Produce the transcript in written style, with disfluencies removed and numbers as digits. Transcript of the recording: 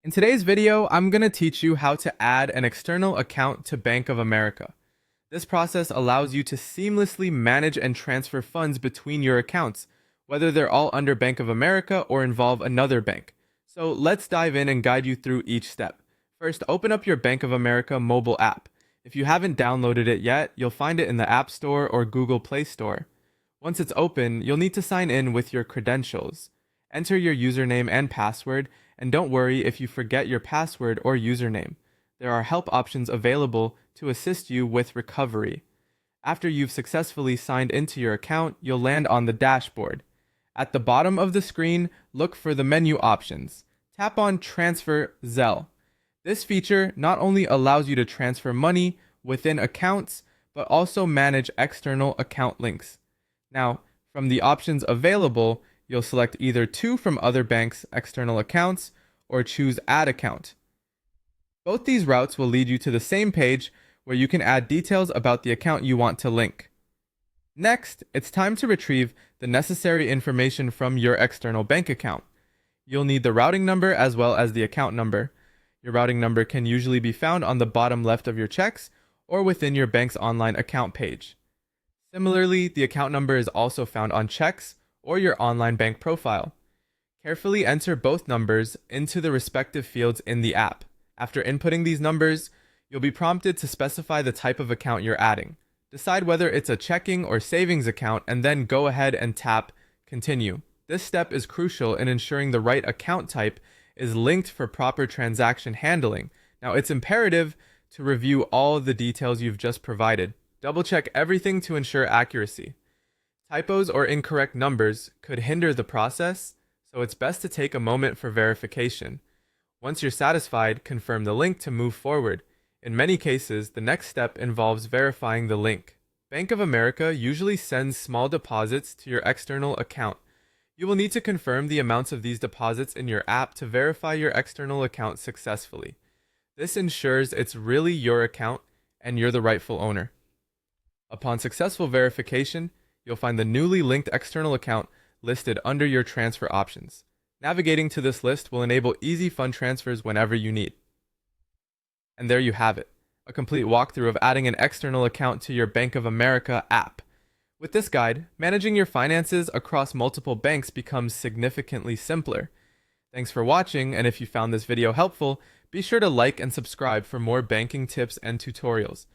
In today's video, I'm going to teach you how to add an external account to Bank of America. This process allows you to seamlessly manage and transfer funds between your accounts, whether they're all under Bank of America or involve another bank. So let's dive in and guide you through each step. First, open up your Bank of America mobile app. If you haven't downloaded it yet, you'll find it in the App Store or Google Play Store. Once it's open, you'll need to sign in with your credentials. Enter your username and password, and don't worry if you forget your password or username. There are help options available to assist you with recovery. After you've successfully signed into your account, you'll land on the dashboard. At the bottom of the screen, look for the menu options. Tap on Transfer Zelle. This feature not only allows you to transfer money within accounts, but also manage external account links. Now, from the options available, you'll select either two from other banks' external accounts or choose Add Account. Both these routes will lead you to the same page where you can add details about the account you want to link. Next, it's time to retrieve the necessary information from your external bank account. You'll need the routing number as well as the account number. Your routing number can usually be found on the bottom left of your checks or within your bank's online account page. Similarly, the account number is also found on checks or your online bank profile. Carefully enter both numbers into the respective fields in the app. After inputting these numbers, you'll be prompted to specify the type of account you're adding. Decide whether it's a checking or savings account and then go ahead and tap Continue. This step is crucial in ensuring the right account type is linked for proper transaction handling. Now, it's imperative to review all the details you've just provided. Double check everything to ensure accuracy. Typos or incorrect numbers could hinder the process, so it's best to take a moment for verification. Once you're satisfied, confirm the link to move forward. In many cases, the next step involves verifying the link. Bank of America usually sends small deposits to your external account. You will need to confirm the amounts of these deposits in your app to verify your external account successfully. This ensures it's really your account and you're the rightful owner. Upon successful verification, you'll find the newly linked external account listed under your transfer options. Navigating to this list will enable easy fund transfers whenever you need. And there you have it, a complete walkthrough of adding an external account to your Bank of America app. With this guide, managing your finances across multiple banks becomes significantly simpler. Thanks for watching, and if you found this video helpful, be sure to like and subscribe for more banking tips and tutorials.